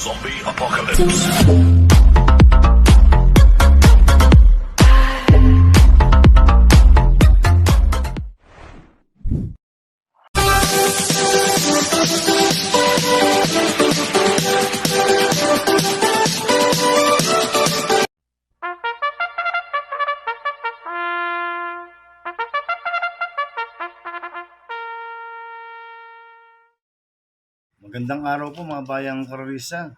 Zombie Apocalypse. Magandang araw po mga bayang karorista.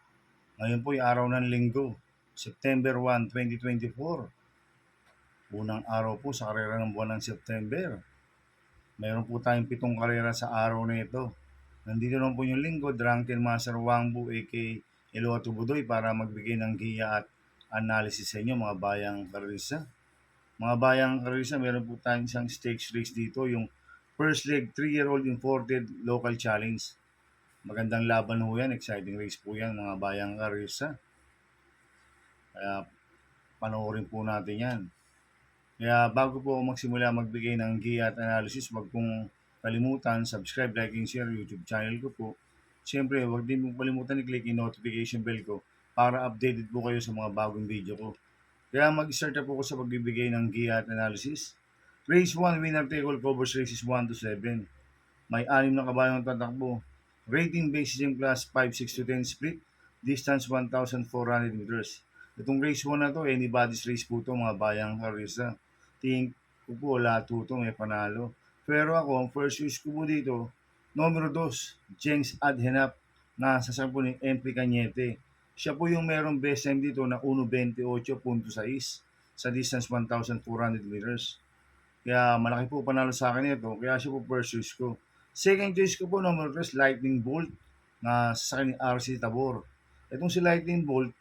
Ngayon po ay araw ng linggo, September 1, 2024. Unang araw po sa karera ng buwan ng September. Mayroon po tayong 7 karera sa araw na ito. Nandito naman po yung linggo, Drunken Master Wangbu aka Eloato Budoy para magbigay ng giya at analysis sa inyo mga bayang karorista. Mga bayang karorista, meron po tayong isang stakes race dito, yung first leg 3-year-old imported local challenge. Magandang laban ho yan, exciting race po yan mga bayang karista. Kaya panoorin po natin yan. Kaya bago po magsimula magbigay ng giya at analysis, wag pong kalimutan, subscribe, like, and share YouTube channel ko po. Siyempre, wag din pong kalimutan i-click yung notification bell ko para updated po kayo sa mga bagong video ko. Kaya mag-start na po ako sa pagbibigay ng giya at analysis. Race 1, winner take all covers races 1 to 7. May 6 na kabayang tatakbo. Rating basis in class 5, 6 to 10 split. Distance 1,400 meters. Itong race 1 na to, anybody's race po to mga bayang karista. Tingin ko po lahat po to may panalo. Pero ako, ang first choice ko po dito, numero 2, Jengs Adhenap na sasampo ni MP Cañete. Siya po yung merong best time dito na 1.28.6 sa distance 1,400 meters. Kaya malaki po panalo sa akin ito. Kaya siya po first choice ko. Second choice ko po, number 3, Lightning Bolt na sa akin ni RC Tabor. Itong si Lightning Bolt,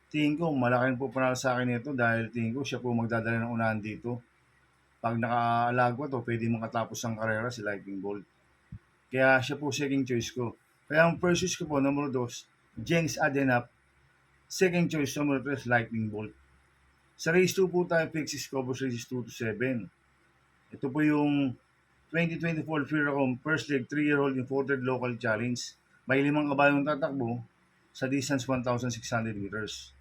tingin ko malaki po panalo sa akin ito dahil tingin ko siya po magdadala ng unahan dito. Pag nakaalagwa to, pwede makatapos ang karera si Lightning Bolt. Kaya siya po second choice ko. Kaya ang first choice ko po, number 2, Jengs Adenap. Second choice, number 3, Lightning Bolt. Sa race 2 po tayo, Pixis Cobos races 2 to 7. Ito po yung 2024 Firacom First Leg 3-year-old imported local challenge. May 5 kabayong tatakbo sa distance 1,600 meters.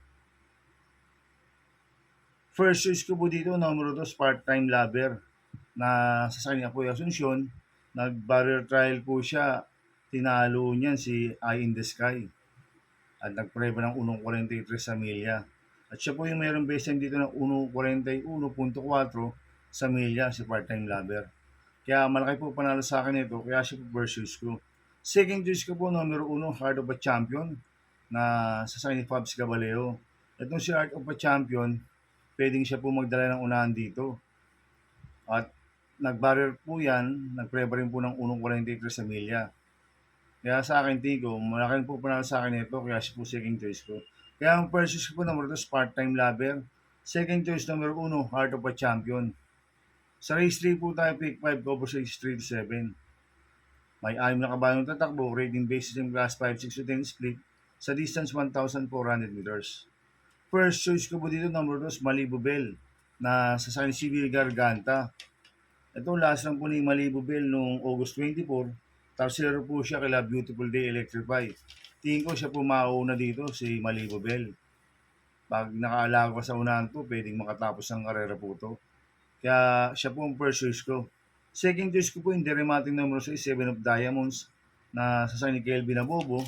First choice ko po dito, number 2, part-time lover na sa kanya po yung Asuncion. Nag-barrier trial po siya. Tinalo niyan si Eye in the Sky. At nagpreba ng 1.43 sa milya. At siya po yung mayroong base time dito ng 1.41.4 sa milya, si part-time lover. Kaya malaki po panalo sa akin ito, kaya siya po first choice ko. Second choice ko po, numero 1, Heart of a Champion na sa sakay ni Fabs Caballero. Itong si Heart of a Champion, pwedeng siya po magdala ng unahan dito. At nag-barrier po yan, nagpreba rin po ng 1.43 sa milya. Kaya sa akin, Tigo, malaki po panalo sa akin ito, kaya siya po second choice ko. Kaya ang first choice ko po, numero 2, part-time lover. Second choice, numero 1, Heart of a Champion. Sa race 3 po tayo, pick 5, cover race 3 to 7. May 6 na kabayong tatakbo, rating basis in class 5, 6 to 10 split, sa distance 1,400 meters. First choice ko po dito, number 2, Malibu Bell, na sa San Civil Garganta. Ito, last lang po ni Malibu Bell noong August 24, tarsero po siya kila Beautiful Day Electrify. Tingin ko siya po mauna dito, si Malibu Bell. Pag nakaalaga sa unahan to, pwedeng makatapos ang karera po to. Kaya siya po ang first choice ko. Second choice ko po yung Deremating number 6, 7 of Diamonds na sa ni Kelvin Abobo.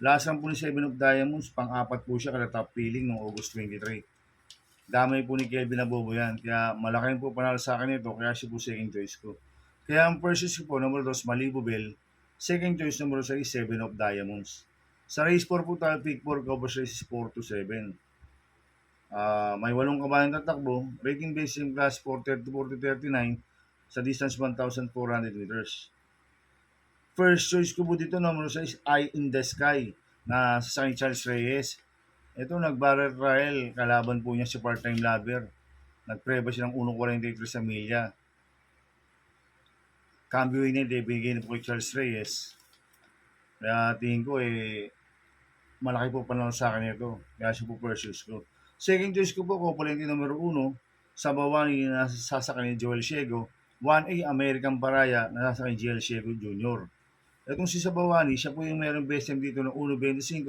Last lang po ni 7 of Diamonds, pang-apat po siya kada top feeling noong August 23. Damay po ni Kelvin Abobo yan. Kaya malaki po panalo sa akin ito, kaya siya po second choice ko. Kaya ang first choice ko po, number 2, Malibu Bell. Second choice, number 6, 7 of Diamonds. Sa race 4 po tayo, pick 4, covers races 4 to 7. May 8 kabayang tatakbo, rating based in class 430 to 39 sa distance 1,400 meters. First choice ko po dito, number 6, Eye in the Sky na sa ni Charles Reyes. Ito, nag-barrel trial, kalaban po niya si part-time lover. Nagpreba siya ng 1.43 sa milya. Cambio niya, ibigay na po kay Charles Reyes. Kaya tingin ko malaki po panalo sa akin ito. Kaya siya po first choice ko. Second choice ko po, Copolente numero 1, Sabawani na sasakay ni Joel Ciego. 1A American Paraya na sasakay ni Joel Ciego Jr. Itong si Sabawani, siya po yung mayroong best time dito ng 1.25.4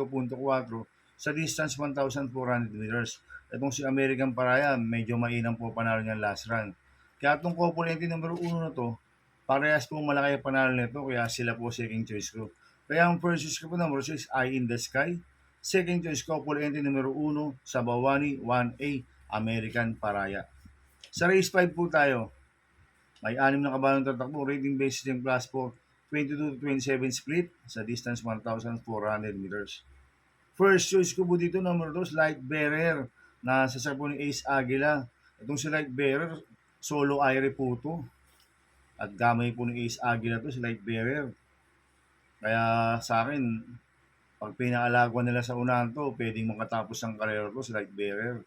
sa distance 1,400 meters. Itong si American Paraya, medyo mainam po panalo niya last run. Kaya itong couple entry number 1 na to, parehas po malaki ang panalo nito, kaya sila po second choice ko. Kaya ang first choice ko po number 6, Eye in the Sky. Second choice couple entry number 1, Sabawani 1A, American Paraya. Sa race 5 po tayo, may 6 na kabayong tatakbo, rating basis ng class 4, 22 to 27 split sa distance 1,400 meters. First choice ko po dito, number 2, Light Bearer, na sasakay po ni Ace Aguila. Itong si Light Bearer, solo aire po to. At gamay po ni Ace Aguila to, si Light Bearer. Kaya sa akin, pag pinaalagwan nila sa unahan to, pwedeng makatapos ang karera to, si Light Bearer.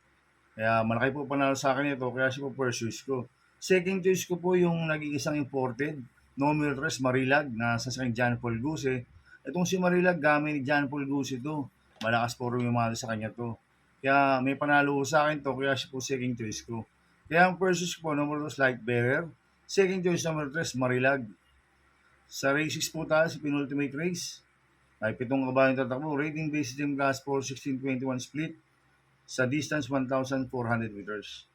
Kaya malaki po panalo sa akin ito, kaya siya po first choice ko. Second choice ko po yung nag-iisang imported, numero 3, Marilag, na sasakay John Paul Guse. Itong si Marilag, gamay ni John Paul Guse to. Malakas po rin yung sa kanya to. Kaya may panalo sa akin to, kaya siya po second choice ko. Kaya ang first choice ko po, number 2, Light Bearer. Second choice, number 3, Marilag. Sa race 6 po tayo, sa penultimate race. May 7 kabayong tatakbo, rating basis ng class 4, 16-21 split sa distance 1,400 meters.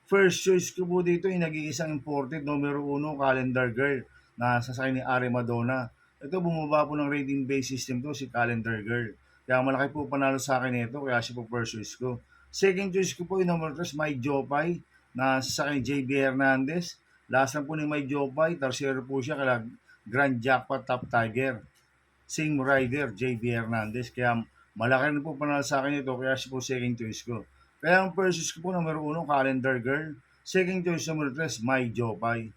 First choice ko po dito yung nag-iisang imported, numero 1, Calendar Girl, na sasakay ni Ari Madonna. Ito, bumaba po ng rating base system to, si Calendar Girl. Kaya malaki po panalo sa akin ito, kaya siya po first choice ko. Second choice ko po yung number 3, My Jopay, na sasakay ni JB Hernandez. Last na po ni My Jopay, tertiary po siya kaya Grand Jackpot Top Tiger. Same rider, JB Hernandez. Kaya malaki na po panalo sa akin ito, kaya siya po second choice ko. Kaya ang first choice ko po, number 1, Calendar Girl. Second choice, number 3, My Jopay.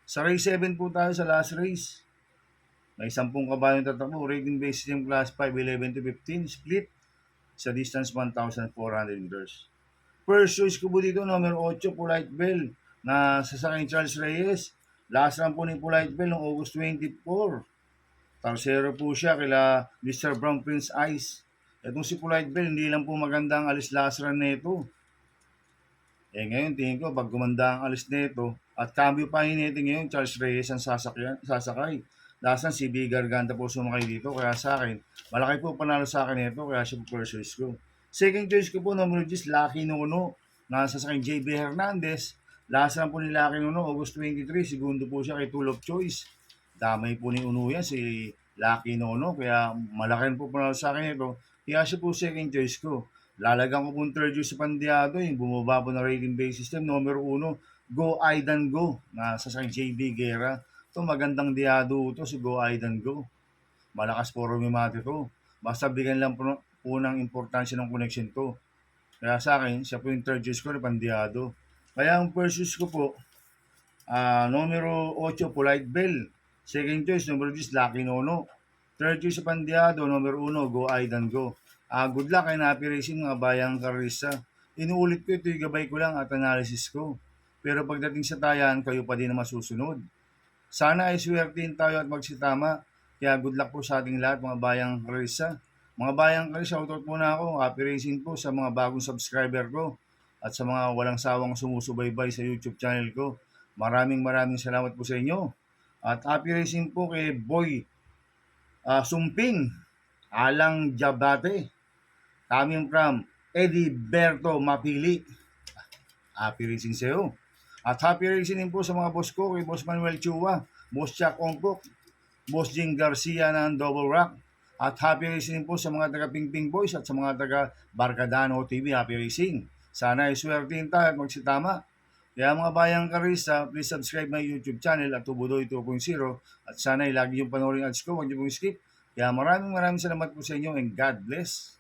Sa race 7 po tayo sa last race. May 10 kabayong tatakbo, rating basis yung class 5, 11 to 15, split sa distance 1,400 meters. First choice ko po dito, number 8, Polite Bell, na sasakay ni Charles Reyes. Last run po ni Polite Bell noong August 24. Tarsero po siya kila Mr. Brown Prince Ice. Itong si Polite Bell, hindi lang po maganda ang alis last run nito. Ngayon, tingin ko, pag gumanda ang alis nito, at cambio pa hiniti ngayon, Charles Reyes ang sasakay. Last run, si B. Garganta po sumakay dito. Kaya sa akin, malaki po panalo sa akin nito, kaya siya po first choice ko. Second choice ko po, number 10, Lucky Nono, na sasakay JB Hernandez. Last run po ni Lucky Nono, August 23, segundo po siya kay Tool of Choice. Damay po ni Uno yan, si Lucky Nono, kaya malaki po panalo sa akin ito. Kaya siya po second choice ko. Lalagyan ko po third choice sa Pandiado, yung bumaba po na rating base system. Number 1, Go Aidan Go, na sasakay JB Guerra. Ito magandang diado ito, si Go Aidan Go. Malakas po rumimati to. Basta bigyan lang po ng importansya ng connection to. Kaya sa akin, siya po yung third choice ko na Pandiado. Kaya ang first choice ko po, numero 8, Polite Bell. Second choice, number 10, Lucky Nono. Third choice sa Pandiado, number 1, Go Aidan Go. Good luck kay Happy Racing, mga bayang karista. Inuulit ko ito, gabay ko lang at analysis ko. Pero pagdating sa tayan, kayo pa din na masusunod. Sana ay swertihin tayo at magsitama. Kaya good luck po sa ating lahat, mga bayang karista. Mga bayang karista, shoutout muna ako. Happy Racing po sa mga bagong subscriber ko at sa mga walang sawang sumusubaybay sa YouTube channel ko. Maraming salamat po sa inyo. At happy racing po kay Boy Sumping, Alang Jabate, coming from Eddie Berto Mapili. Happy racing sa iyo. At happy racing din po sa mga boss ko, kay Boss Manuel Chua, Boss Jack Ongkok, Boss Jing Garcia ng Double Rock. At happy racing din po sa mga taga Pingping Boys at sa mga taga Barcadano TV. Happy racing. Sana ay swertihin tayo at magsitama. Kaya mga bayang karista, please subscribe my YouTube channel at Tubudoy 2.0 at sana ay lagi yung panoorin ads ko, huwag niyo pong skip. Kaya maraming salamat po sa inyo and God bless.